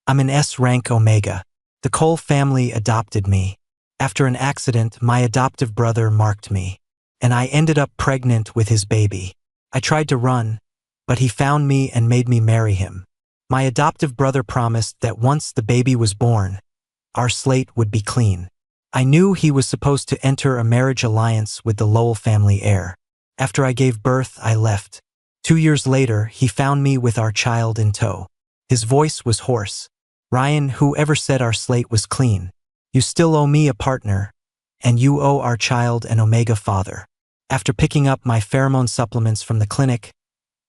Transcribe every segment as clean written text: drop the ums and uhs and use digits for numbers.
I'm an S-rank Omega. The Cole family adopted me. After an accident, my adoptive brother marked me, and I ended up pregnant with his baby. I tried to run, but he found me and made me marry him. My adoptive brother promised that once the baby was born, our slate would be clean. I knew he was supposed to enter a marriage alliance with the Lowell family heir. After I gave birth, I left. 2 years later, he found me with our child in tow. His voice was hoarse. Ryan, whoever said our slate was clean? You still owe me a partner, and you owe our child an Omega father. After picking up my pheromone supplements from the clinic,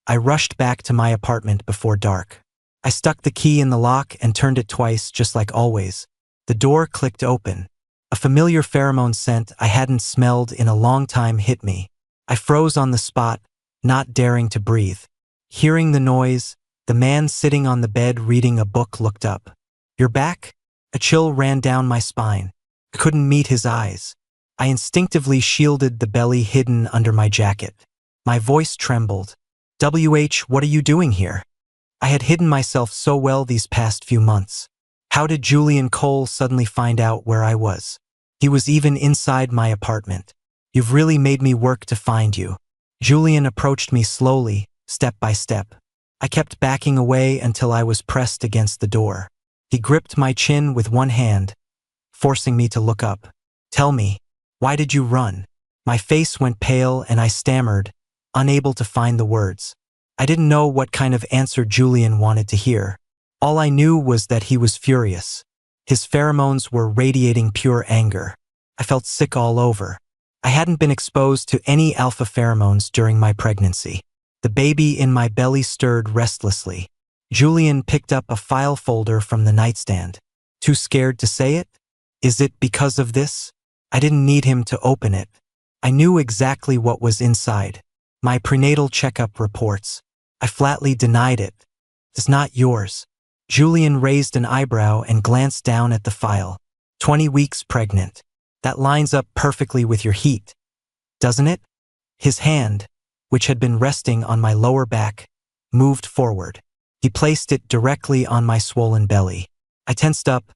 I rushed back to my apartment before dark. I stuck the key in the lock and turned it twice, just like always. The door clicked open. A familiar pheromone scent I hadn't smelled in a long time hit me. I froze on the spot, not daring to breathe. Hearing the noise, the man sitting on the bed reading a book looked up. "You're back?" A chill ran down my spine. I couldn't meet his eyes. I instinctively shielded the belly hidden under my jacket. My voice trembled. What are you doing here?" I had hidden myself so well these past few months. How did Julian Cole suddenly find out where I was? He was even inside my apartment. "You've really made me work to find you." Julian approached me slowly, step by step. I kept backing away until I was pressed against the door. He gripped my chin with one hand, forcing me to look up. "Tell me, why did you run?" My face went pale and I stammered, unable to find the words. I didn't know what kind of answer Julian wanted to hear. All I knew was that he was furious. His pheromones were radiating pure anger. I felt sick all over. I hadn't been exposed to any alpha pheromones during my pregnancy. The baby in my belly stirred restlessly. Julian picked up a file folder from the nightstand. Too scared to say it? Is it because of this? I didn't need him to open it. I knew exactly what was inside. My prenatal checkup reports. I flatly denied it. "It's not yours." Julian raised an eyebrow and glanced down at the file. 20 weeks pregnant. That lines up perfectly with your heat, doesn't it? His hand, which had been resting on my lower back, moved forward. He placed it directly on my swollen belly. I tensed up,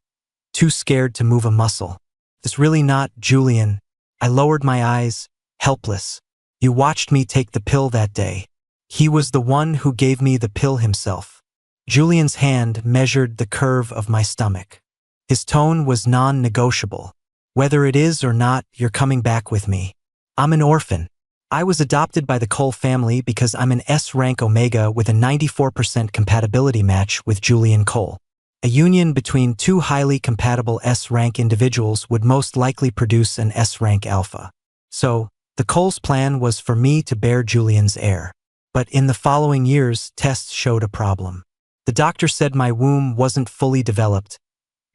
too scared to move a muscle. "It's really not, Julian." I lowered my eyes, helpless. "You watched me take the pill that day." He was the one who gave me the pill himself. Julian's hand measured the curve of my stomach. His tone was non-negotiable. "Whether it is or not, you're coming back with me. I'm an orphan. I was adopted by the Cole family because I'm an S-rank Omega with a 94% compatibility match with Julian Cole. A union between two highly compatible S-rank individuals would most likely produce an S-rank alpha. So, the Cole's plan was for me to bear Julian's heir. But in the following years, tests showed a problem. The doctor said my womb wasn't fully developed,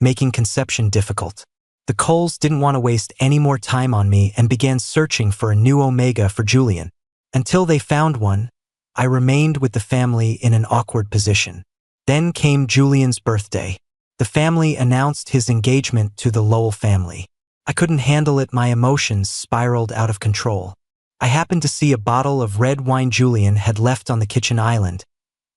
making conception difficult. The Coles didn't want to waste any more time on me and began searching for a new Omega for Julian. Until they found one, I remained with the family in an awkward position. Then came Julian's birthday. The family announced his engagement to the Lowell family. I couldn't handle it. My emotions spiraled out of control. I happened to see a bottle of red wine Julian had left on the kitchen island,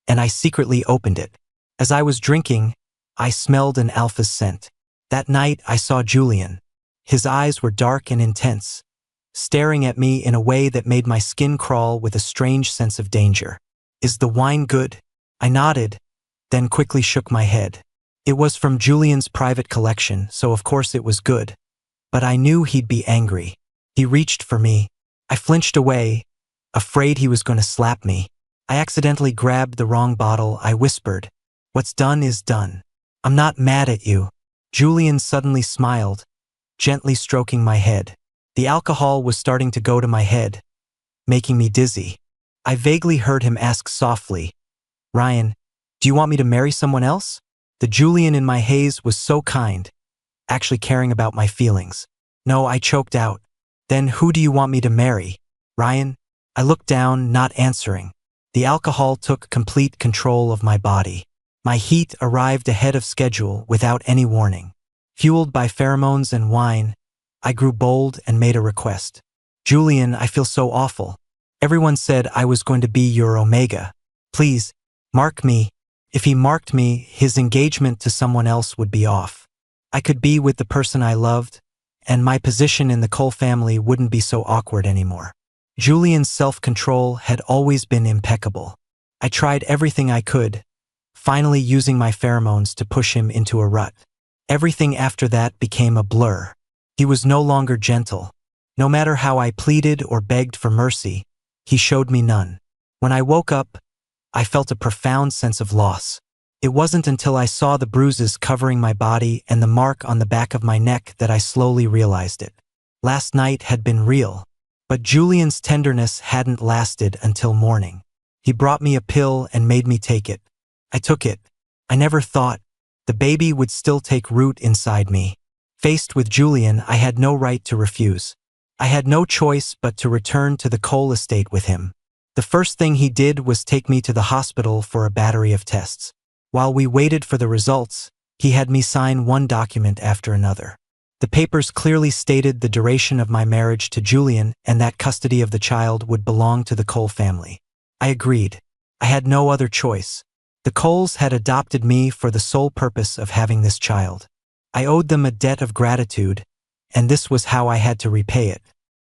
and I secretly opened it. As I was drinking, I smelled an alpha's scent. That night, I saw Julian. His eyes were dark and intense, staring at me in a way that made my skin crawl with a strange sense of danger. "Is the wine good?" I nodded, then quickly shook my head. It was from Julian's private collection, so of course it was good. But I knew he'd be angry. He reached for me. I flinched away, afraid he was going to slap me. I accidentally grabbed the wrong bottle. I whispered, "What's done is done. I'm not mad at you." Julian suddenly smiled, gently stroking my head. The alcohol was starting to go to my head, making me dizzy. I vaguely heard him ask softly, "Ryan, do you want me to marry someone else?" The Julian in my haze was so kind, actually caring about my feelings. "No," I choked out. "Then who do you want me to marry? Ryan?" I looked down, not answering. The alcohol took complete control of my body. My heat arrived ahead of schedule without any warning. Fueled by pheromones and wine, I grew bold and made a request. "Julian, I feel so awful. Everyone said I was going to be your Omega. Please, mark me." If he marked me, his engagement to someone else would be off. I could be with the person I loved, and my position in the Cole family wouldn't be so awkward anymore. Julian's self-control had always been impeccable. I tried everything I could, finally using my pheromones to push him into a rut. Everything after that became a blur. He was no longer gentle. No matter how I pleaded or begged for mercy, he showed me none. When I woke up, I felt a profound sense of loss. It wasn't until I saw the bruises covering my body and the mark on the back of my neck that I slowly realized it. Last night had been real, but Julian's tenderness hadn't lasted until morning. He brought me a pill and made me take it. I took it. I never thought the baby would still take root inside me. Faced with Julian, I had no right to refuse. I had no choice but to return to the Cole estate with him. The first thing he did was take me to the hospital for a battery of tests. While we waited for the results, he had me sign one document after another. The papers clearly stated the duration of my marriage to Julian and that custody of the child would belong to the Cole family. I agreed. I had no other choice. The Coles had adopted me for the sole purpose of having this child. I owed them a debt of gratitude, and this was how I had to repay it.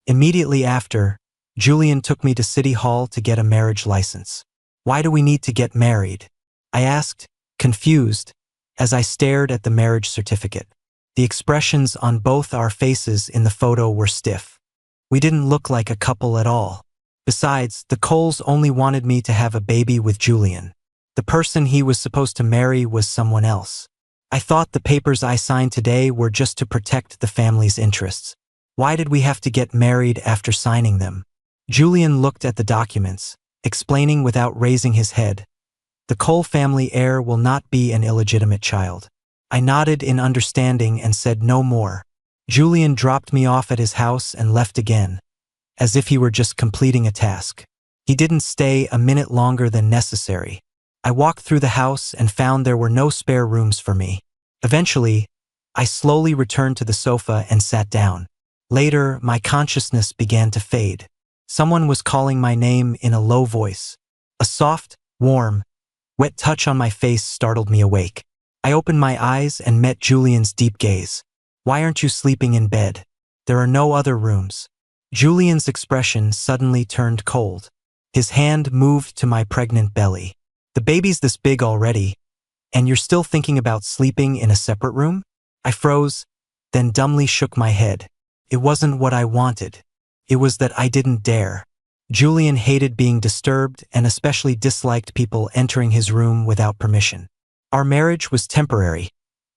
Immediately after, Julian took me to City Hall to get a marriage license. "Why do we need to get married?" I asked, confused, as I stared at the marriage certificate. The expressions on both our faces in the photo were stiff. We didn't look like a couple at all. Besides, the Coles only wanted me to have a baby with Julian. The person he was supposed to marry was someone else. I thought the papers I signed today were just to protect the family's interests. Why did we have to get married after signing them? Julian looked at the documents, explaining without raising his head. "The Cole family heir will not be an illegitimate child." I nodded in understanding and said no more. Julian dropped me off at his house and left again, as if he were just completing a task. He didn't stay a minute longer than necessary. I walked through the house and found there were no spare rooms for me. Eventually, I slowly returned to the sofa and sat down. Later, my consciousness began to fade. Someone was calling my name in a low voice. A soft, warm, wet touch on my face startled me awake. I opened my eyes and met Julian's deep gaze. "Why aren't you sleeping in bed? There are no other rooms." Julian's expression suddenly turned cold. His hand moved to my pregnant belly. "The baby's this big already, and you're still thinking about sleeping in a separate room?" I froze, then dumbly shook my head. It wasn't what I wanted. It was that I didn't dare. Julian hated being disturbed and especially disliked people entering his room without permission. Our marriage was temporary,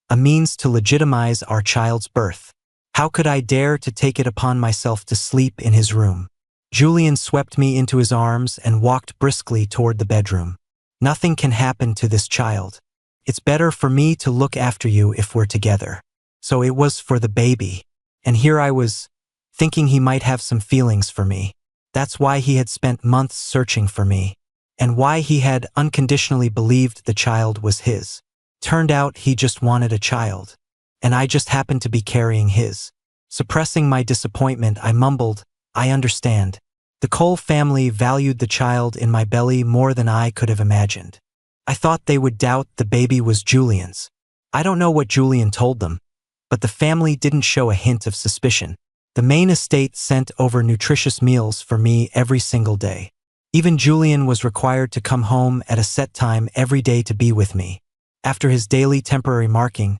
a means to legitimize our child's birth. How could I dare to take it upon myself to sleep in his room? Julian swept me into his arms and walked briskly toward the bedroom. "Nothing can happen to this child. It's better for me to look after you if we're together." So it was for the baby. And here I was, thinking he might have some feelings for me. That's why he had spent months searching for me, and why he had unconditionally believed the child was his. Turned out he just wanted a child, and I just happened to be carrying his. Suppressing my disappointment, I mumbled, "I understand." The Cole family valued the child in my belly more than I could have imagined. I thought they would doubt the baby was Julian's. I don't know what Julian told them, but the family didn't show a hint of suspicion. The main estate sent over nutritious meals for me every single day. Even Julian was required to come home at a set time every day to be with me. After his daily temporary marking,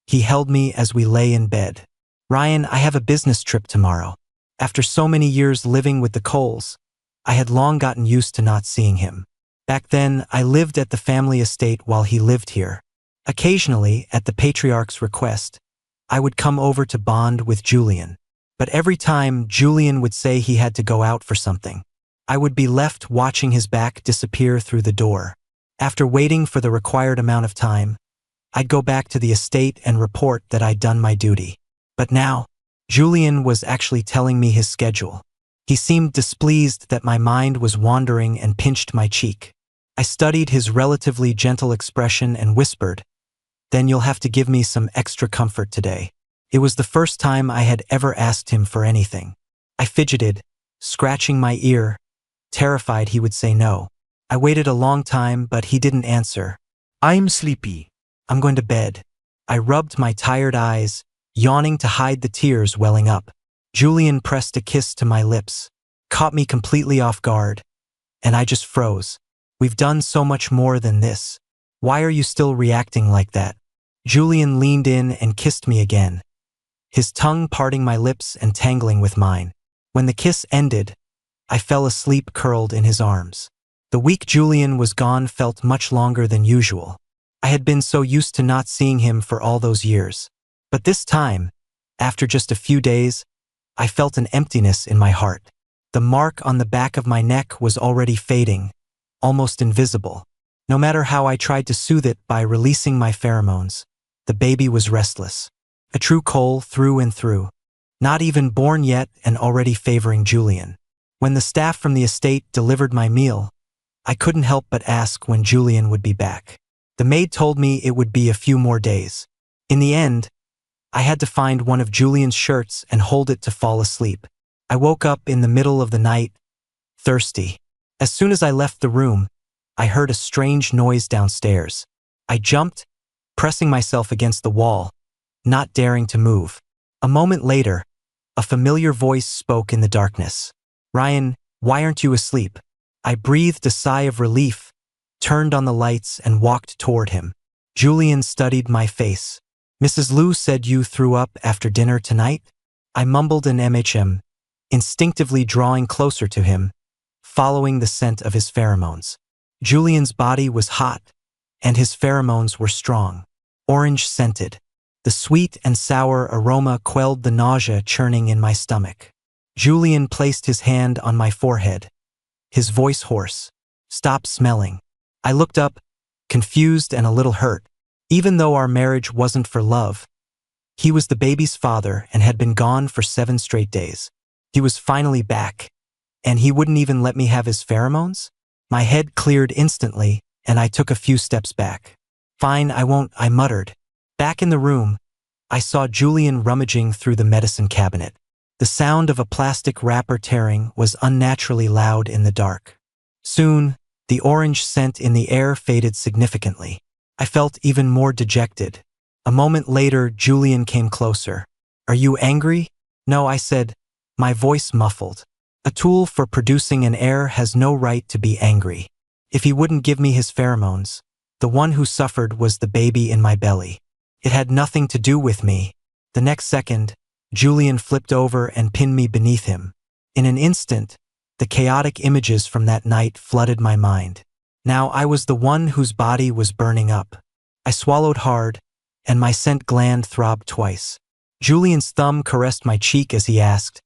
he held me as we lay in bed. "Ryan, I have a business trip tomorrow." After so many years living with the Coles, I had long gotten used to not seeing him. Back then, I lived at the family estate while he lived here. Occasionally, at the patriarch's request, I would come over to bond with Julian. But every time Julian would say he had to go out for something, I would be left watching his back disappear through the door. After waiting for the required amount of time, I'd go back to the estate and report that I'd done my duty. But now, Julian was actually telling me his schedule. He seemed displeased that my mind was wandering and pinched my cheek. I studied his relatively gentle expression and whispered, "Then you'll have to give me some extra comfort today." It was the first time I had ever asked him for anything. I fidgeted, scratching my ear, terrified he would say no. I waited a long time, but he didn't answer. I'm sleepy. I'm going to bed. I rubbed my tired eyes, yawning to hide the tears welling up. Julian pressed a kiss to my lips, caught me completely off guard, and I just froze. We've done so much more than this. Why are you still reacting like that? Julian leaned in and kissed me again, his tongue parting my lips and tangling with mine. When the kiss ended, I fell asleep curled in his arms. The week Julian was gone felt much longer than usual. I had been so used to not seeing him for all those years. But this time, after just a few days, I felt an emptiness in my heart. The mark on the back of my neck was already fading, almost invisible. No matter how I tried to soothe it by releasing my pheromones, the baby was restless. A true Cole through and through. Not even born yet and already favoring Julian. When the staff from the estate delivered my meal, I couldn't help but ask when Julian would be back. The maid told me it would be a few more days. In the end, I had to find one of Julian's shirts and hold it to fall asleep. I woke up in the middle of the night, thirsty. As soon as I left the room, I heard a strange noise downstairs. I jumped, pressing myself against the wall, not daring to move. A moment later, a familiar voice spoke in the darkness. "Ryan, why aren't you asleep?" I breathed a sigh of relief, turned on the lights and walked toward him. Julian studied my face. "Mrs. Liu said you threw up after dinner tonight?" I mumbled an MHM, instinctively drawing closer to him, following the scent of his pheromones. Julian's body was hot, and his pheromones were strong, orange-scented. The sweet and sour aroma quelled the nausea churning in my stomach. Julian placed his hand on my forehead, his voice hoarse. "Stop smelling." I looked up, confused and a little hurt. Even though our marriage wasn't for love, he was the baby's father and had been gone for 7 straight days. He was finally back, and he wouldn't even let me have his pheromones? My head cleared instantly, and I took a few steps back. "Fine, I won't," I muttered. Back in the room, I saw Julian rummaging through the medicine cabinet. The sound of a plastic wrapper tearing was unnaturally loud in the dark. Soon, the orange scent in the air faded significantly. I felt even more dejected. A moment later, Julian came closer. "Are you angry?" "No," I said, my voice muffled. A tool for producing an air has no right to be angry. If he wouldn't give me his pheromones, the one who suffered was the baby in my belly. It had nothing to do with me. The next second, Julian flipped over and pinned me beneath him. In an instant, the chaotic images from that night flooded my mind. Now I was the one whose body was burning up. I swallowed hard, and my scent gland throbbed twice. Julian's thumb caressed my cheek as he asked,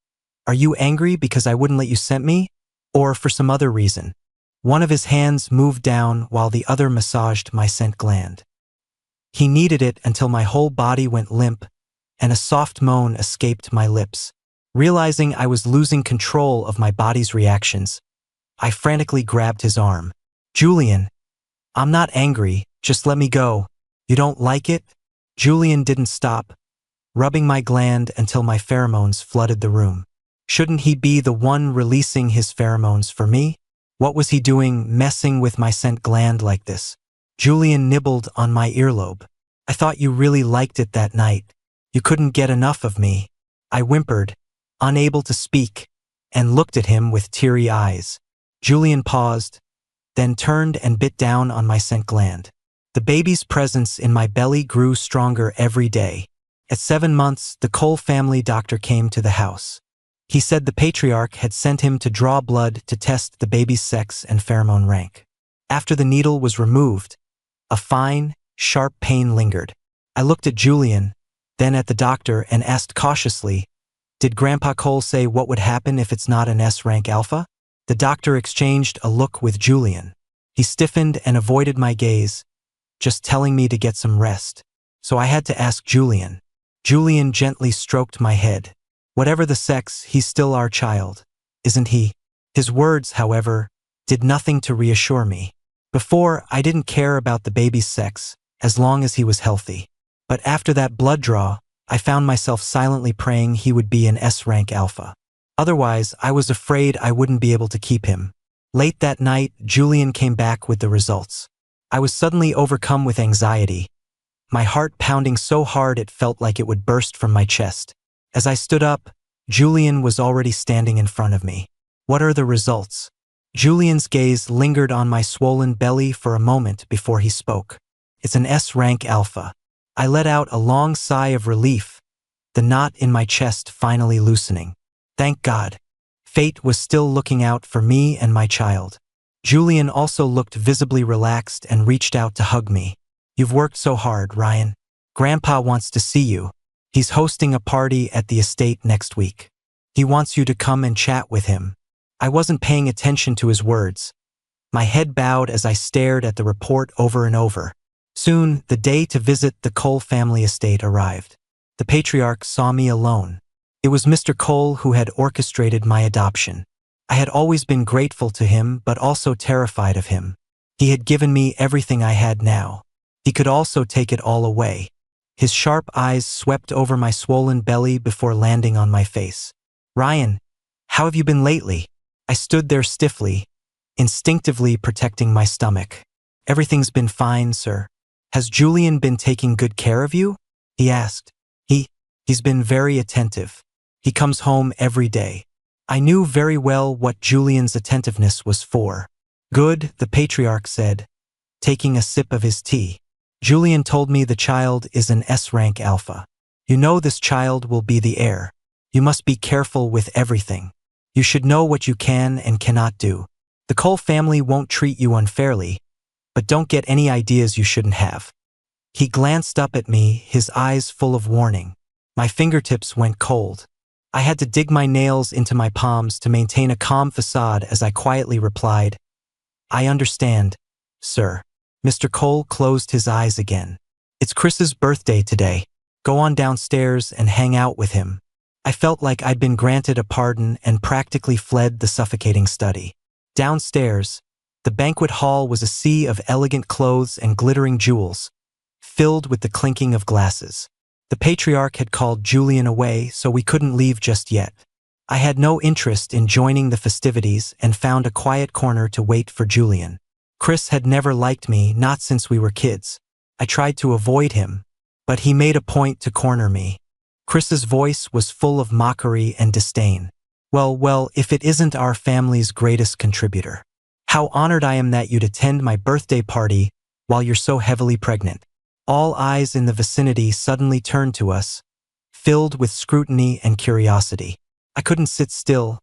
"Are you angry because I wouldn't let you scent me? Or for some other reason?" One of his hands moved down while the other massaged my scent gland. He kneaded it until my whole body went limp, and a soft moan escaped my lips. Realizing I was losing control of my body's reactions, I frantically grabbed his arm. "Julian, I'm not angry, just let me go. You don't like it?" Julian didn't stop, rubbing my gland until my pheromones flooded the room. Shouldn't he be the one releasing his pheromones for me? What was he doing messing with my scent gland like this? Julian nibbled on my earlobe. "I thought you really liked it that night. You couldn't get enough of me." I whimpered, unable to speak, and looked at him with teary eyes. Julian paused, then turned and bit down on my scent gland. The baby's presence in my belly grew stronger every day. At 7 months, the Cole family doctor came to the house. He said the patriarch had sent him to draw blood to test the baby's sex and pheromone rank. After the needle was removed, a fine, sharp pain lingered. I looked at Julian, then at the doctor and asked cautiously, "Did Grandpa Cole say what would happen if it's not an S-rank alpha?" The doctor exchanged a look with Julian. He stiffened and avoided my gaze, just telling me to get some rest. So I had to ask Julian. Julian gently stroked my head. "Whatever the sex, he's still our child, isn't he?" His words, however, did nothing to reassure me. Before, I didn't care about the baby's sex, as long as he was healthy. But after that blood draw, I found myself silently praying he would be an S-rank alpha. Otherwise, I was afraid I wouldn't be able to keep him. Late that night, Julian came back with the results. I was suddenly overcome with anxiety, my heart pounding so hard it felt like it would burst from my chest. As I stood up, Julian was already standing in front of me. What are the results? Julian's gaze lingered on my swollen belly for a moment before he spoke. It's an S-rank alpha. I let out a long sigh of relief, the knot in my chest finally loosening. Thank God. Fate was still looking out for me and my child. Julian also looked visibly relaxed and reached out to hug me. You've worked so hard, Ryan. Grandpa wants to see you. He's hosting a party at the estate next week. He wants you to come and chat with him. I wasn't paying attention to his words. My head bowed as I stared at the report over and over. Soon, the day to visit the Cole family estate arrived. The patriarch saw me alone. It was Mr. Cole who had orchestrated my adoption. I had always been grateful to him but also terrified of him. He had given me everything I had now. He could also take it all away. His sharp eyes swept over my swollen belly before landing on my face. Ryan, how have you been lately? I stood there stiffly, instinctively protecting my stomach. Everything's been fine, sir. Has Julian been taking good care of you? He asked. He's been very attentive. He comes home every day. I knew very well what Julian's attentiveness was for. Good, the patriarch said, taking a sip of his tea. Julian told me the child is an S-rank alpha. You know this child will be the heir. You must be careful with everything. You should know what you can and cannot do. The Cole family won't treat you unfairly, but don't get any ideas you shouldn't have. He glanced up at me, his eyes full of warning. My fingertips went cold. I had to dig my nails into my palms to maintain a calm facade as I quietly replied, I understand, sir. Mr. Cole closed his eyes again. It's Chris's birthday today. Go on downstairs and hang out with him. I felt like I'd been granted a pardon and practically fled the suffocating study. Downstairs, the banquet hall was a sea of elegant clothes and glittering jewels, filled with the clinking of glasses. The patriarch had called Julian away, so we couldn't leave just yet. I had no interest in joining the festivities and found a quiet corner to wait for Julian. Chris had never liked me, not since we were kids. I tried to avoid him, but he made a point to corner me. Chris's voice was full of mockery and disdain. Well, if it isn't our family's greatest contributor. How honored I am that you'd attend my birthday party while you're so heavily pregnant. All eyes in the vicinity suddenly turned to us, filled with scrutiny and curiosity. I couldn't sit still,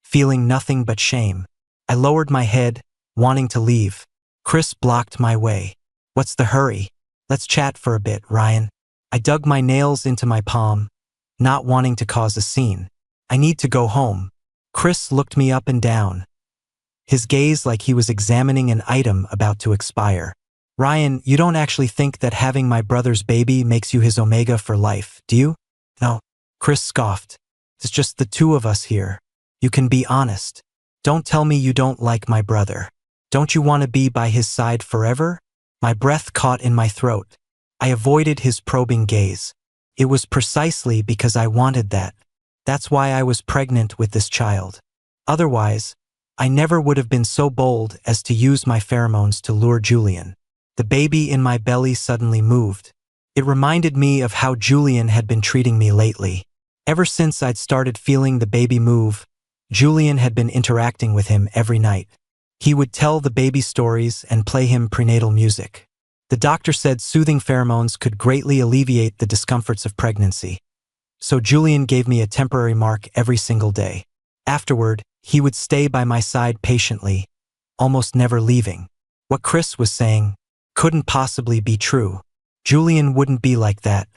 feeling nothing but shame. I lowered my head, wanting to leave. Chris blocked my way. What's the hurry? Let's chat for a bit, Ryan. I dug my nails into my palm, not wanting to cause a scene. I need to go home. Chris looked me up and down, his gaze like he was examining an item about to expire. Ryan, you don't actually think that having my brother's baby makes you his omega for life, do you? No. Chris scoffed. It's just the two of us here. You can be honest. Don't tell me you don't like my brother. Don't you want to be by his side forever? My breath caught in my throat. I avoided his probing gaze. It was precisely because I wanted that. That's why I was pregnant with this child. Otherwise, I never would have been so bold as to use my pheromones to lure Julian. The baby in my belly suddenly moved. It reminded me of how Julian had been treating me lately. Ever since I'd started feeling the baby move, Julian had been interacting with him every night. He would tell the baby stories and play him prenatal music. The doctor said soothing pheromones could greatly alleviate the discomforts of pregnancy. So Julian gave me a temporary mark every single day. Afterward, he would stay by my side patiently, almost never leaving. What Chris was saying couldn't possibly be true. Julian wouldn't be like that.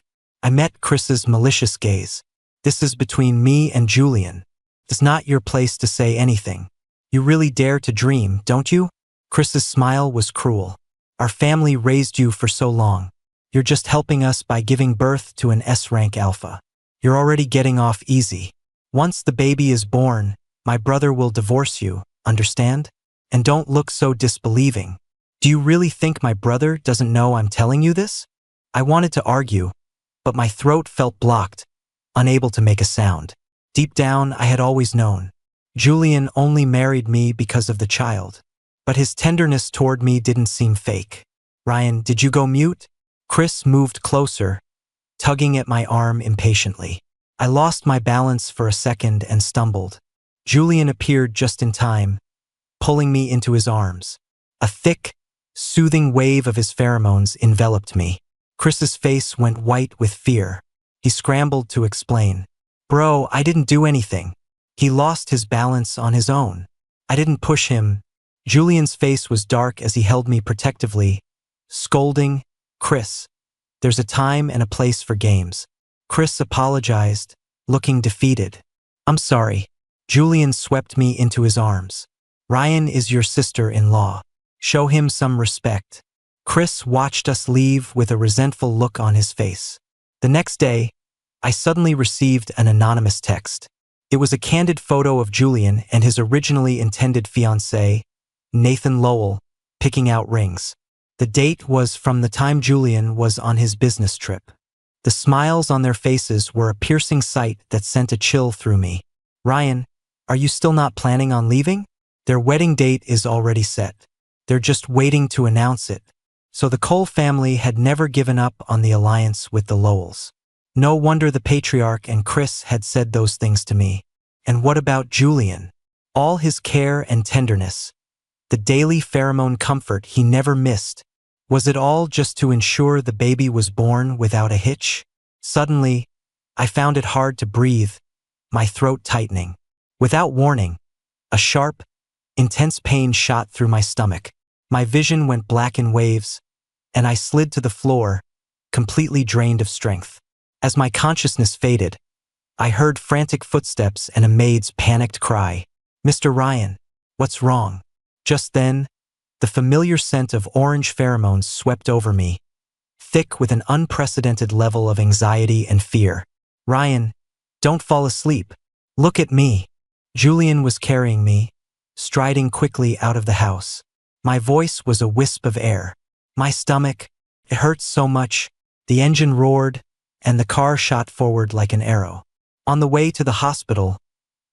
I met Chris's malicious gaze. This is between me and Julian. It's not your place to say anything. You really dare to dream, don't you? Chris's smile was cruel. Our family raised you for so long. You're just helping us by giving birth to an S-rank alpha. You're already getting off easy. Once the baby is born, my brother will divorce you, understand? And don't look so disbelieving. Do you really think my brother doesn't know I'm telling you this? I wanted to argue, but my throat felt blocked, unable to make a sound. Deep down, I had always known. Julian only married me because of the child. But his tenderness toward me didn't seem fake. Ryan, did you go mute? Chris moved closer, tugging at my arm impatiently. I lost my balance for a second and stumbled. Julian appeared just in time, pulling me into his arms. A thick, soothing wave of his pheromones enveloped me. Chris's face went white with fear. He scrambled to explain. Bro, I didn't do anything. He lost his balance on his own. I didn't push him. Julian's face was dark as he held me protectively, scolding, Chris, there's a time and a place for games. Chris apologized, looking defeated. I'm sorry. Julian swept me into his arms. Ryan is your sister-in-law. Show him some respect. Chris watched us leave with a resentful look on his face. The next day, I suddenly received an anonymous text. It was a candid photo of Julian and his originally intended fiancé, Nathan Lowell, picking out rings. The date was from the time Julian was on his business trip. The smiles on their faces were a piercing sight that sent a chill through me. Ryan, are you still not planning on leaving? Their wedding date is already set. They're just waiting to announce it. So the Cole family had never given up on the alliance with the Lowells. No wonder the patriarch and Chris had said those things to me. And what about Julian? All his care and tenderness, the daily pheromone comfort he never missed. Was it all just to ensure the baby was born without a hitch? Suddenly, I found it hard to breathe, my throat tightening. Without warning, a sharp, intense pain shot through my stomach. My vision went black in waves, and I slid to the floor, completely drained of strength. As my consciousness faded, I heard frantic footsteps and a maid's panicked cry. Mr. Ryan, what's wrong? Just then, the familiar scent of orange pheromones swept over me, thick with an unprecedented level of anxiety and fear. Ryan, don't fall asleep. Look at me. Julian was carrying me, striding quickly out of the house. My voice was a wisp of air. My stomach, it hurt so much. The engine roared, and the car shot forward like an arrow. On the way to the hospital,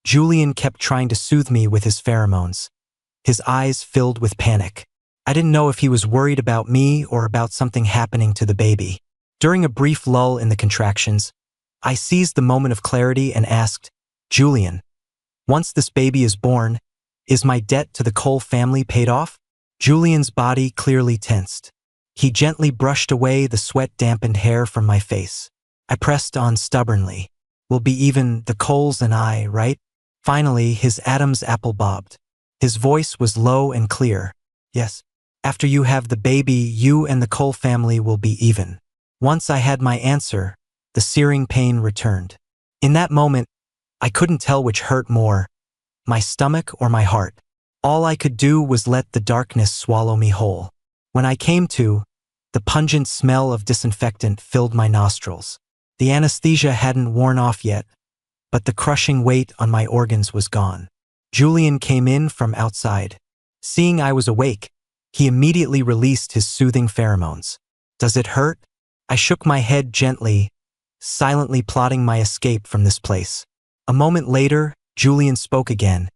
Julian kept trying to soothe me with his pheromones, his eyes filled with panic. I didn't know if he was worried about me or about something happening to the baby. During a brief lull in the contractions, I seized the moment of clarity and asked, Julian, once this baby is born, is my debt to the Cole family paid off? Julian's body clearly tensed. He gently brushed away the sweat-dampened hair from my face. I pressed on stubbornly. We'll be even, the Coles and I, right? Finally, his Adam's apple bobbed. His voice was low and clear. Yes. After you have the baby, you and the Cole family will be even. Once I had my answer, the searing pain returned. In that moment, I couldn't tell which hurt more, my stomach or my heart. All I could do was let the darkness swallow me whole. When I came to, the pungent smell of disinfectant filled my nostrils. The anesthesia hadn't worn off yet, but the crushing weight on my organs was gone. Julian came in from outside. Seeing I was awake, he immediately released his soothing pheromones. Does it hurt? I shook my head gently, silently plotting my escape from this place. A moment later, Julian spoke again,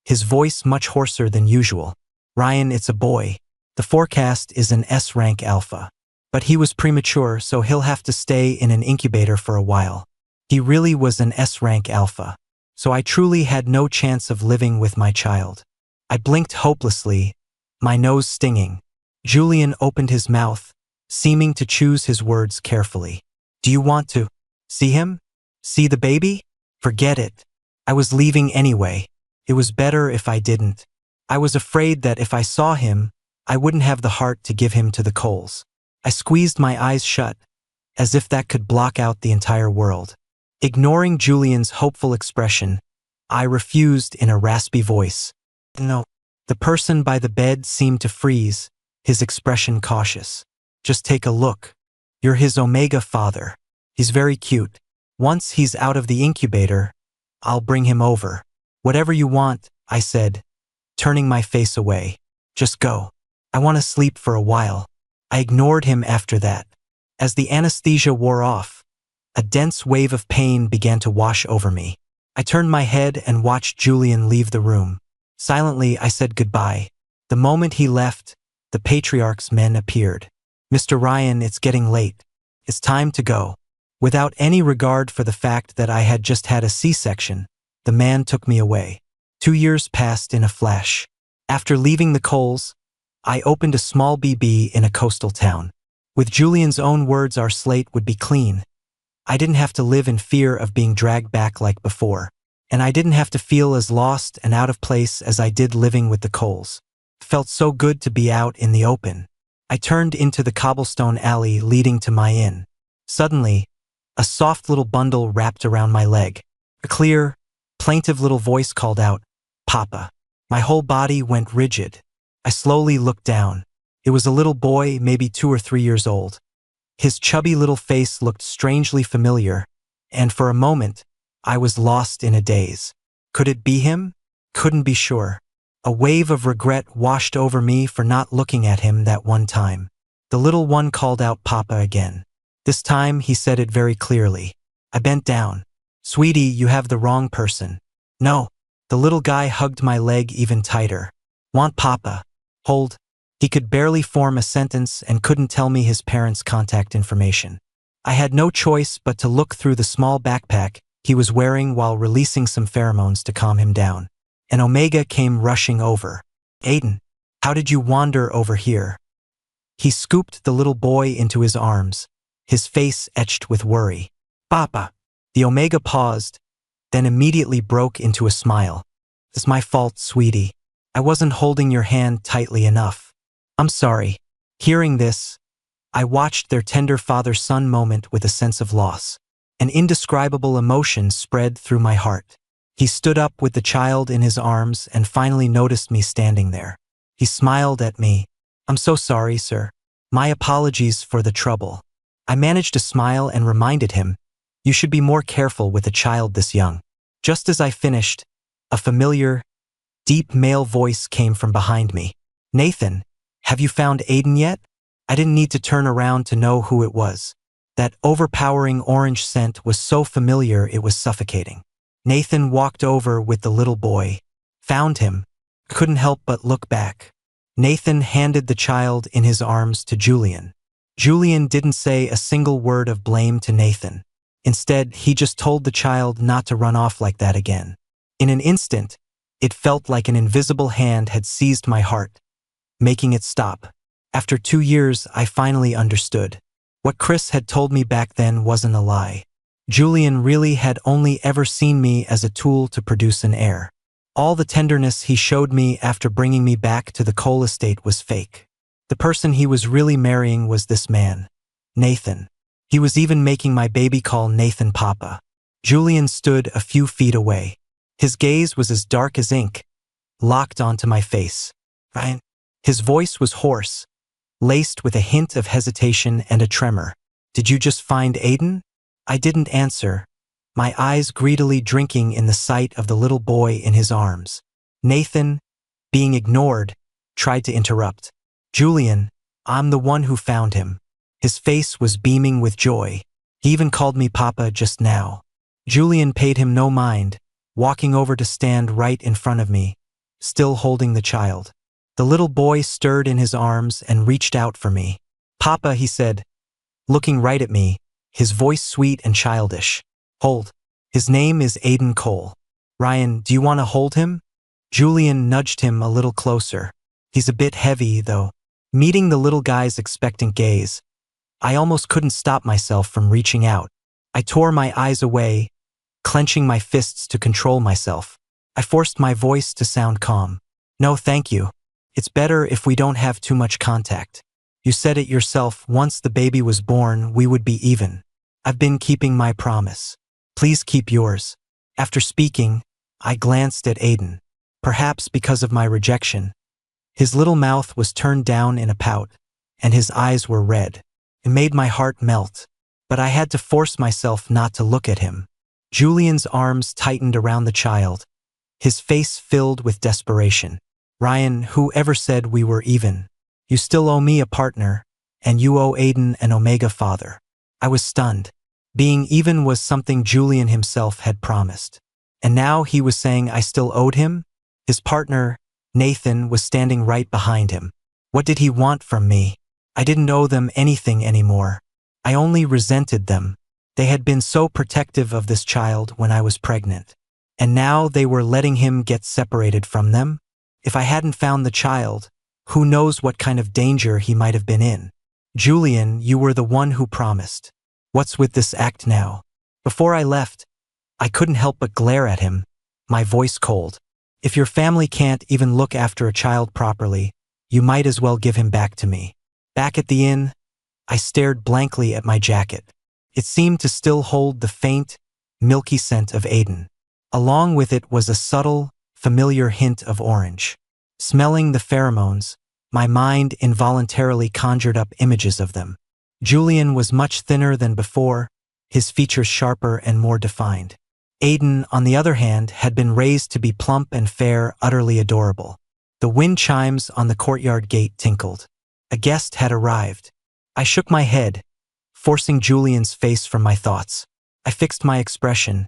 his voice much hoarser than usual. Ryan, it's a boy. The forecast is an S-rank alpha. But he was premature, so he'll have to stay in an incubator for a while. He really was an S-rank alpha. So I truly had no chance of living with my child. I blinked hopelessly, my nose stinging. Julian opened his mouth, seeming to choose his words carefully. Do you want to see him? See the baby? Forget it. I was leaving anyway. It was better if I didn't. I was afraid that if I saw him, I wouldn't have the heart to give him to the Coles. I squeezed my eyes shut, as if that could block out the entire world. Ignoring Julian's hopeful expression, I refused in a raspy voice. No. The person by the bed seemed to freeze, his expression cautious. Just take a look. You're his Omega father. He's very cute. Once he's out of the incubator, I'll bring him over. Whatever you want, I said, turning my face away. Just go. I want to sleep for a while. I ignored him after that. As the anesthesia wore off, a dense wave of pain began to wash over me. I turned my head and watched Julian leave the room. Silently, I said goodbye. The moment he left, the patriarch's men appeared. "Mr. Ryan, it's getting late. It's time to go." Without any regard for the fact that I had just had a C-section, the man took me away. 2 years passed in a flash. After leaving the Coles, I opened a small BB in a coastal town. With Julian's own words, our slate would be clean. I didn't have to live in fear of being dragged back like before. And I didn't have to feel as lost and out of place as I did living with the Coles. It felt so good to be out in the open. I turned into the cobblestone alley leading to my inn. Suddenly, a soft little bundle wrapped around my leg. A clear, plaintive little voice called out, "Papa." My whole body went rigid. I slowly looked down. It was a little boy, maybe 2 or 3 years old. His chubby little face looked strangely familiar, and for a moment, I was lost in a daze. Could it be him? Couldn't be sure. A wave of regret washed over me for not looking at him that one time. The little one called out "Papa" again. This time he said it very clearly. I bent down. "Sweetie, you have the wrong person." "No." The little guy hugged my leg even tighter. "Want Papa." "Hold." He could barely form a sentence and couldn't tell me his parents' contact information. I had no choice but to look through the small backpack he was wearing while releasing some pheromones to calm him down. And Omega came rushing over. "Aiden, how did you wander over here?" He scooped the little boy into his arms, his face etched with worry. "Papa." The Omega paused, then immediately broke into a smile. "It's my fault, sweetie. I wasn't holding your hand tightly enough. I'm sorry." Hearing this, I watched their tender father-son moment with a sense of loss. An indescribable emotion spread through my heart. He stood up with the child in his arms and finally noticed me standing there. He smiled at me. "I'm so sorry, sir. My apologies for the trouble." I managed to smile and reminded him, "You should be more careful with a child this young." Just as I finished, a familiar, deep male voice came from behind me. "Nathan, have you found Aiden yet?" I didn't need to turn around to know who it was. That overpowering orange scent was so familiar it was suffocating. Nathan walked over with the little boy. "Found him." Couldn't help but look back. Nathan handed the child in his arms to Julian. Julian didn't say a single word of blame to Nathan. Instead, he just told the child not to run off like that again. In an instant, it felt like an invisible hand had seized my heart, making it stop. After 2 years, I finally understood. What Chris had told me back then wasn't a lie. Julian really had only ever seen me as a tool to produce an heir. All the tenderness he showed me after bringing me back to the Cole estate was fake. The person he was really marrying was this man, Nathan. He was even making my baby call Nathan Papa. Julian stood a few feet away. His gaze was as dark as ink, locked onto my face. "Ryan?" His voice was hoarse, laced with a hint of hesitation and a tremor. "Did you just find Aiden?" I didn't answer, my eyes greedily drinking in the sight of the little boy in his arms. Nathan, being ignored, tried to interrupt. "Julian, I'm the one who found him." His face was beaming with joy. He even called me Papa just now. Julian paid him no mind, walking over to stand right in front of me, still holding the child. The little boy stirred in his arms and reached out for me. "Papa," he said, looking right at me, his voice sweet and childish. "Hold. His name is Aiden Cole. Ryan, do you want to hold him?" Julian nudged him a little closer. "He's a bit heavy, though." Meeting the little guy's expectant gaze, I almost couldn't stop myself from reaching out. I tore my eyes away, clenching my fists to control myself. I forced my voice to sound calm. "No, thank you. It's better if we don't have too much contact. You said it yourself, once the baby was born, we would be even. I've been keeping my promise. Please keep yours." After speaking, I glanced at Aiden. Perhaps because of my rejection, his little mouth was turned down in a pout, and his eyes were red. It made my heart melt, but I had to force myself not to look at him. Julian's arms tightened around the child, his face filled with desperation. "Ryan, whoever said we were even? You still owe me a partner, and you owe Aiden an Omega father." I was stunned. Being even was something Julian himself had promised. And now he was saying I still owed him? His partner, Nathan, was standing right behind him. What did he want from me? I didn't owe them anything anymore. I only resented them. They had been so protective of this child when I was pregnant. And now they were letting him get separated from them? If I hadn't found the child, who knows what kind of danger he might have been in. Julian, you were the one who promised. What's with this act now? Before I left, I couldn't help but glare at him, my voice cold. If your family can't even look after a child properly, you might as well give him back to me. Back at the inn, I stared blankly at my jacket. It seemed to still hold the faint, milky scent of Aiden. Along with it was a subtle, familiar hint of orange. Smelling the pheromones, my mind involuntarily conjured up images of them. Julian was much thinner than before, his features sharper and more defined. Aiden, on the other hand, had been raised to be plump and fair, utterly adorable. The wind chimes on the courtyard gate tinkled. A guest had arrived. I shook my head, forcing Julian's face from my thoughts. I fixed my expression,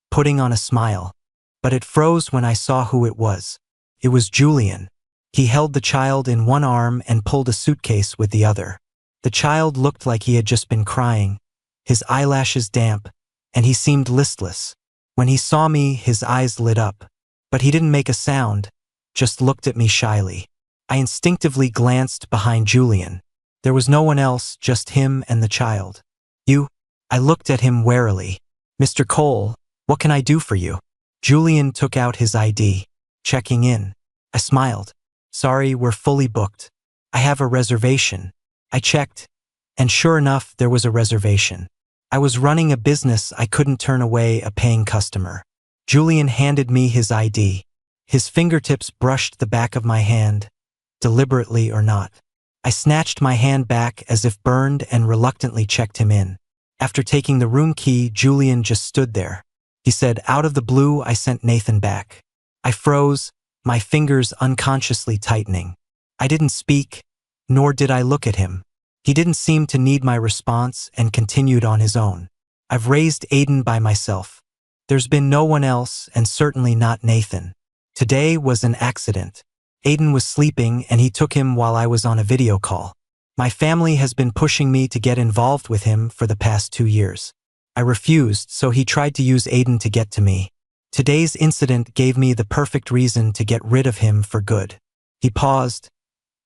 putting on a smile, but it froze when I saw who it was. It was Julian. He held the child in one arm and pulled a suitcase with the other. The child looked like he had just been crying, his eyelashes damp, and he seemed listless. When he saw me, his eyes lit up, but he didn't make a sound, just looked at me shyly. I instinctively glanced behind Julian. There was no one else, just him and the child. You? I looked at him warily. Mr. Cole, what can I do for you? Julian took out his ID, checking in. I smiled. Sorry, we're fully booked. I have a reservation. I checked, and sure enough, there was a reservation. I was running a business, I couldn't turn away a paying customer. Julian handed me his ID. His fingertips brushed the back of my hand, deliberately or not. I snatched my hand back as if burned and reluctantly checked him in. After taking the room key, Julian just stood there. He said, out of the blue, I sent Nathan back. I froze, my fingers unconsciously tightening. I didn't speak, nor did I look at him. He didn't seem to need my response and continued on his own. I've raised Aiden by myself. There's been no one else, and certainly not Nathan. Today was an accident. Aiden was sleeping and he took him while I was on a video call. My family has been pushing me to get involved with him for the past 2 years. I refused, so he tried to use Aiden to get to me. Today's incident gave me the perfect reason to get rid of him for good. He paused,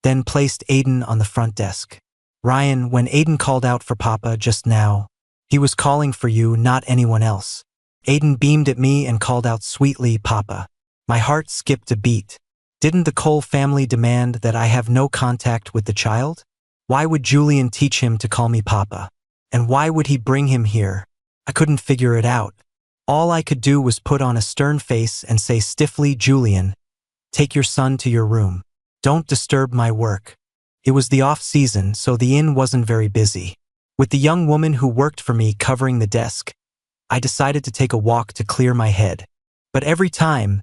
then placed Aiden on the front desk. Ryan, when Aiden called out for Papa just now, he was calling for you, not anyone else. Aiden beamed at me and called out sweetly, Papa. My heart skipped a beat. Didn't the Cole family demand that I have no contact with the child? Why would Julian teach him to call me Papa? And why would he bring him here? I couldn't figure it out. All I could do was put on a stern face and say stiffly, Julian, take your son to your room. Don't disturb my work. It was the off-season, so the inn wasn't very busy. With the young woman who worked for me covering the desk, I decided to take a walk to clear my head. But every time,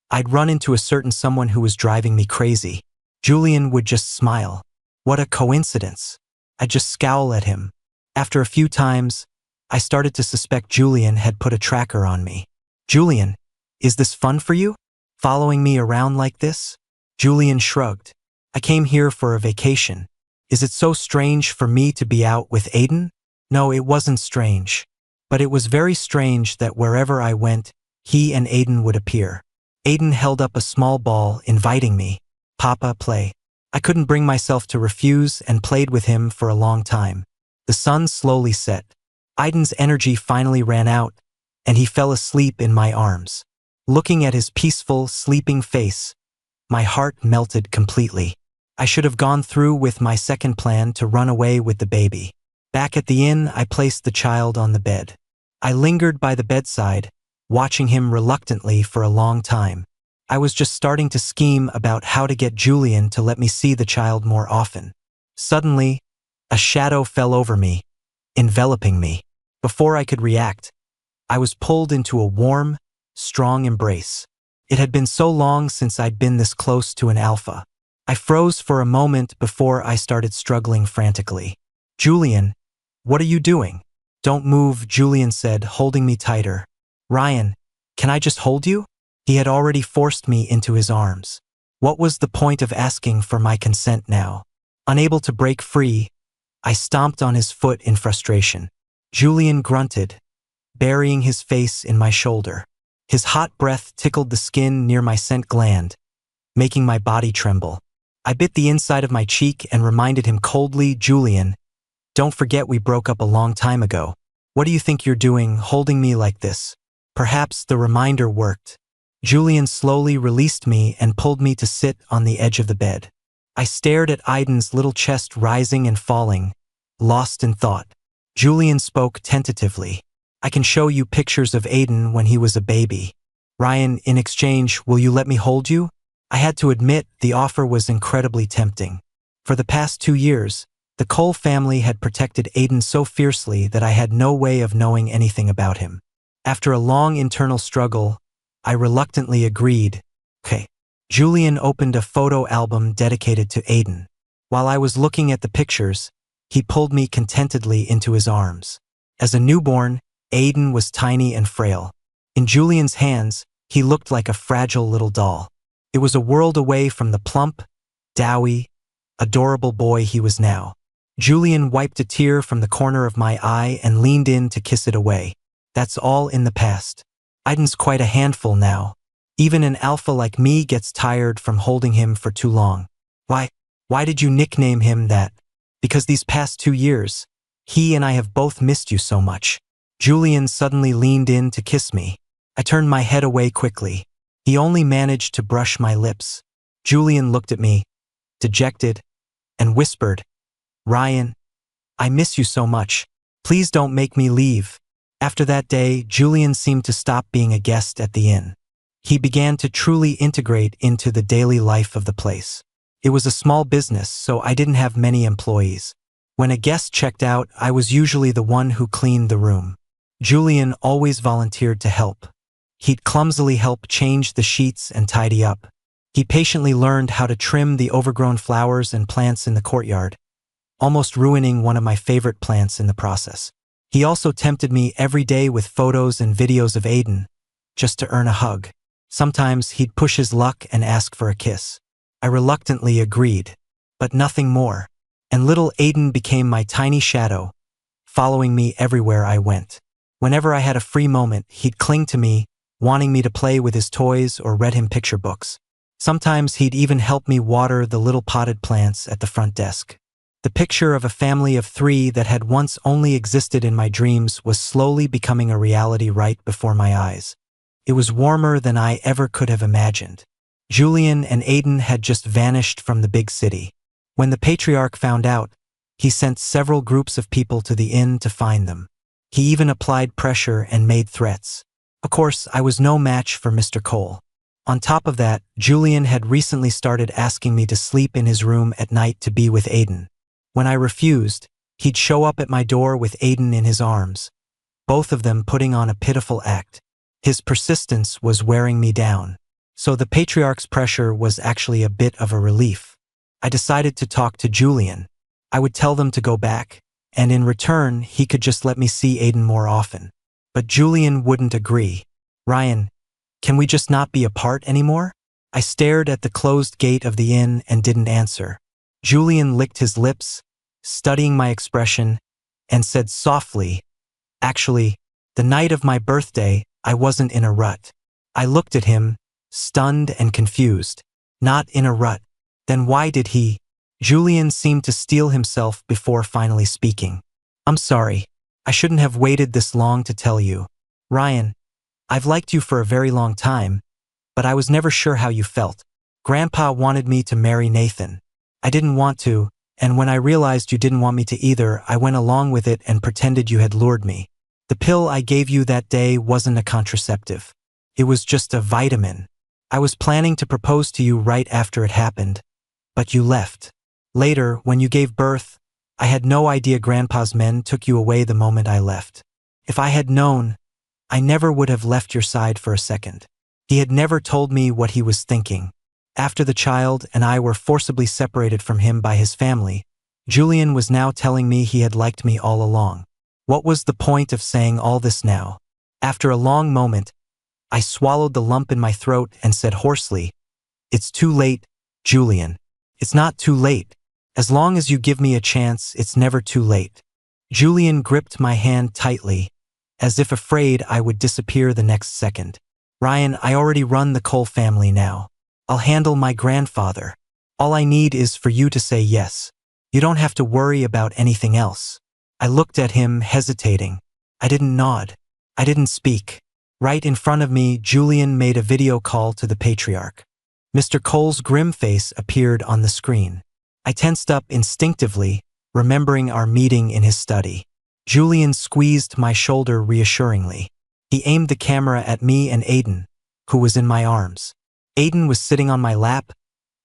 I'd run into a certain someone who was driving me crazy. Julian would just smile. What a coincidence. I'd just scowl at him. After a few times, I started to suspect Julian had put a tracker on me. Julian, is this fun for you? Following me around like this? Julian shrugged. I came here for a vacation. Is it so strange for me to be out with Aiden? No, it wasn't strange. But it was very strange that wherever I went, he and Aiden would appear. Aiden held up a small ball, inviting me. Papa, play. I couldn't bring myself to refuse and played with him for a long time. The sun slowly set. Aiden's energy finally ran out, and he fell asleep in my arms. Looking at his peaceful, sleeping face, my heart melted completely. I should have gone through with my second plan to run away with the baby. Back at the inn, I placed the child on the bed. I lingered by the bedside, watching him reluctantly for a long time. I was just starting to scheme about how to get Julian to let me see the child more often. Suddenly, a shadow fell over me, enveloping me. Before I could react, I was pulled into a warm, strong embrace. It had been so long since I'd been this close to an alpha. I froze for a moment before I started struggling frantically. Julian, what are you doing? Don't move, Julian said, holding me tighter. Ryan, can I just hold you? He had already forced me into his arms. What was the point of asking for my consent now? Unable to break free, I stomped on his foot in frustration. Julian grunted, burying his face in my shoulder. His hot breath tickled the skin near my scent gland, making my body tremble. I bit the inside of my cheek and reminded him coldly, "Julian, don't forget we broke up a long time ago. What do you think you're doing, holding me like this?" Perhaps the reminder worked. Julian slowly released me and pulled me to sit on the edge of the bed. I stared at Aiden's little chest rising and falling, lost in thought. Julian spoke tentatively. "I can show you pictures of Aiden when he was a baby. Ryan, in exchange, will you let me hold you?" I had to admit the offer was incredibly tempting. For the past 2 years, the Cole family had protected Aiden so fiercely that I had no way of knowing anything about him. After a long internal struggle, I reluctantly agreed. "Okay." Julian opened a photo album dedicated to Aiden. While I was looking at the pictures, he pulled me contentedly into his arms. As a newborn, Aiden was tiny and frail. In Julian's hands, he looked like a fragile little doll. It was a world away from the plump, doughy, adorable boy he was now. Julian wiped a tear from the corner of my eye and leaned in to kiss it away. "That's all in the past. Aiden's quite a handful now. Even an alpha like me gets tired from holding him for too long." Why did you nickname him that?" "Because these past 2 years, he and I have both missed you so much." Julian suddenly leaned in to kiss me. I turned my head away quickly. He only managed to brush my lips. Julian looked at me, dejected, and whispered, "Ryan, I miss you so much. Please don't make me leave." After that day, Julian seemed to stop being a guest at the inn. He began to truly integrate into the daily life of the place. It was a small business, so I didn't have many employees. When a guest checked out, I was usually the one who cleaned the room. Julian always volunteered to help. He'd clumsily help change the sheets and tidy up. He patiently learned how to trim the overgrown flowers and plants in the courtyard, almost ruining one of my favorite plants in the process. He also tempted me every day with photos and videos of Aiden, just to earn a hug. Sometimes he'd push his luck and ask for a kiss. I reluctantly agreed, but nothing more. And little Aiden became my tiny shadow, following me everywhere I went. Whenever I had a free moment, he'd cling to me, wanting me to play with his toys or read him picture books. Sometimes he'd even help me water the little potted plants at the front desk. The picture of a family of 3 that had once only existed in my dreams was slowly becoming a reality right before my eyes. It was warmer than I ever could have imagined. Julian and Aiden had just vanished from the big city. When the patriarch found out, he sent several groups of people to the inn to find them. He even applied pressure and made threats. Of course, I was no match for Mr. Cole. On top of that, Julian had recently started asking me to sleep in his room at night to be with Aiden. When I refused, he'd show up at my door with Aiden in his arms, both of them putting on a pitiful act. His persistence was wearing me down. So the patriarch's pressure was actually a bit of a relief. I decided to talk to Julian. I would tell them to go back, and in return, he could just let me see Aiden more often. But Julian wouldn't agree. "Ryan, can we just not be apart anymore?" I stared at the closed gate of the inn and didn't answer. Julian licked his lips, studying my expression, and said softly, "Actually, the night of my birthday, I wasn't in a rut." I looked at him, stunned and confused. "Not in a rut? Then why did he?" Julian seemed to steel himself before finally speaking. "I'm sorry. I shouldn't have waited this long to tell you. Ryan, I've liked you for a very long time, but I was never sure how you felt. Grandpa wanted me to marry Nathan. I didn't want to, and when I realized you didn't want me to either, I went along with it and pretended you had lured me. The pill I gave you that day wasn't a contraceptive. It was just a vitamin. I was planning to propose to you right after it happened, but you left. Later, when you gave birth, I had no idea Grandpa's men took you away the moment I left. If I had known, I never would have left your side for a second." He had never told me what he was thinking. After the child and I were forcibly separated from him by his family, Julian was now telling me he had liked me all along. What was the point of saying all this now? After a long moment, I swallowed the lump in my throat and said hoarsely, "It's too late, Julian." "It's not too late. As long as you give me a chance, it's never too late. Julian gripped my hand tightly, as if afraid I would disappear the next second. Ryan, I already run the Cole family now. I'll handle my grandfather. All I need is for you to say yes. You don't have to worry about anything else. I looked at him, hesitating. I didn't nod. I didn't speak. Right in front of me, Julian made a video call to the patriarch. Mr. Cole's grim face appeared on the screen. I tensed up instinctively, remembering our meeting in his study. Julian squeezed my shoulder reassuringly. He aimed the camera at me and Aiden, who was in my arms. Aiden was sitting on my lap,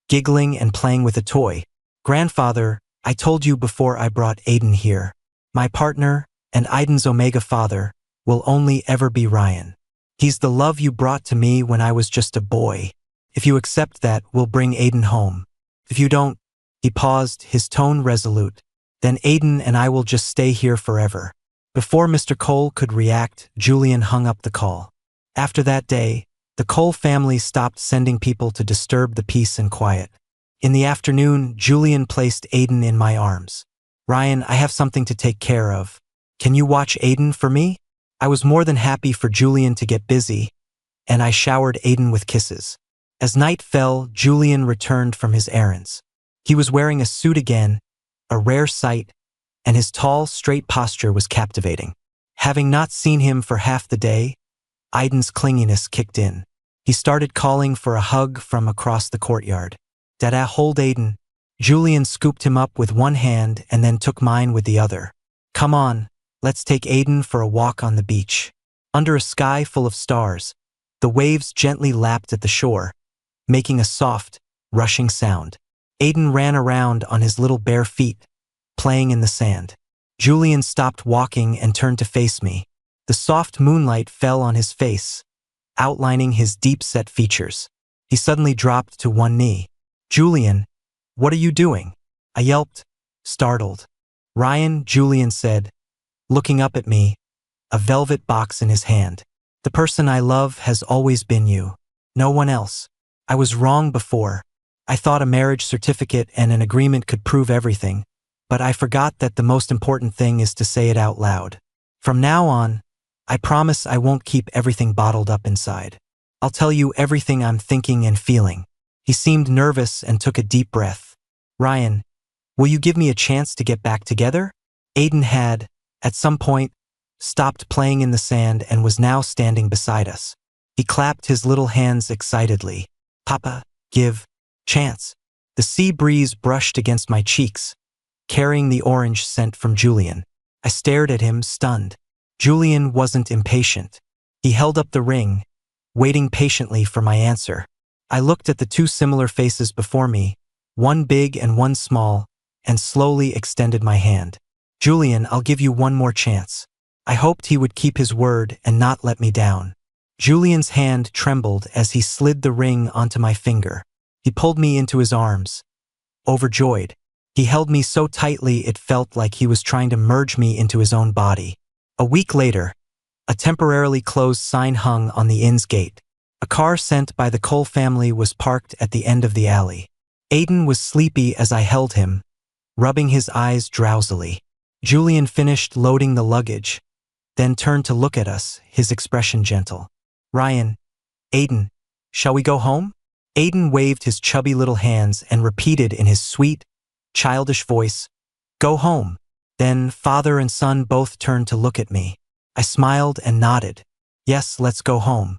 giggling and playing with a toy. Grandfather, I told you before I brought Aiden here. My partner, and Aiden's Omega father, will only ever be Ryan. He's the love you brought to me when I was just a boy. If you accept that, we'll bring Aiden home. If you don't, he paused, his tone resolute, then Aiden and I will just stay here forever. Before Mr. Cole could react, Julian hung up the call. After that day, the Cole family stopped sending people to disturb the peace and quiet. In the afternoon, Julian placed Aiden in my arms. Ryan, I have something to take care of. Can you watch Aiden for me? I was more than happy for Julian to get busy, and I showered Aiden with kisses. As night fell, Julian returned from his errands. He was wearing a suit again, a rare sight, and his tall, straight posture was captivating. Having not seen him for half the day, Aiden's clinginess kicked in. He started calling for a hug from across the courtyard. Dada, hold Aiden. Julian scooped him up with one hand and then took mine with the other. Come on, let's take Aiden for a walk on the beach. Under a sky full of stars, the waves gently lapped at the shore, making a soft, rushing sound. Aiden ran around on his little bare feet, playing in the sand. Julian stopped walking and turned to face me. The soft moonlight fell on his face, outlining his deep-set features. He suddenly dropped to one knee. Julian, what are you doing? I yelped, startled. Ryan, Julian said, looking up at me, a velvet box in his hand. The person I love has always been you. No one else. I was wrong before. I thought a marriage certificate and an agreement could prove everything, but I forgot that the most important thing is to say it out loud. From now on, I promise I won't keep everything bottled up inside. I'll tell you everything I'm thinking and feeling. He seemed nervous and took a deep breath. Ryan, will you give me a chance to get back together? Aiden had, at some point, stopped playing in the sand and was now standing beside us. He clapped his little hands excitedly. Papa, give chance. The sea breeze brushed against my cheeks, carrying the orange scent from Julian. I stared at him, stunned. Julian wasn't impatient. He held up the ring, waiting patiently for my answer. I looked at the two similar faces before me, one big and one small, and slowly extended my hand. Julian, I'll give you one more chance. I hoped he would keep his word and not let me down. Julian's hand trembled as he slid the ring onto my finger. He pulled me into his arms, overjoyed. He held me so tightly it felt like he was trying to merge me into his own body. A week later, a temporarily closed sign hung on the inn's gate. A car sent by the Cole family was parked at the end of the alley. Aiden was sleepy as I held him, rubbing his eyes drowsily. Julian finished loading the luggage, then turned to look at us, his expression gentle. Ryan, Aiden, shall we go home? Aiden waved his chubby little hands and repeated in his sweet, childish voice, go home. Then father and son both turned to look at me. I smiled and nodded. Yes, let's go home.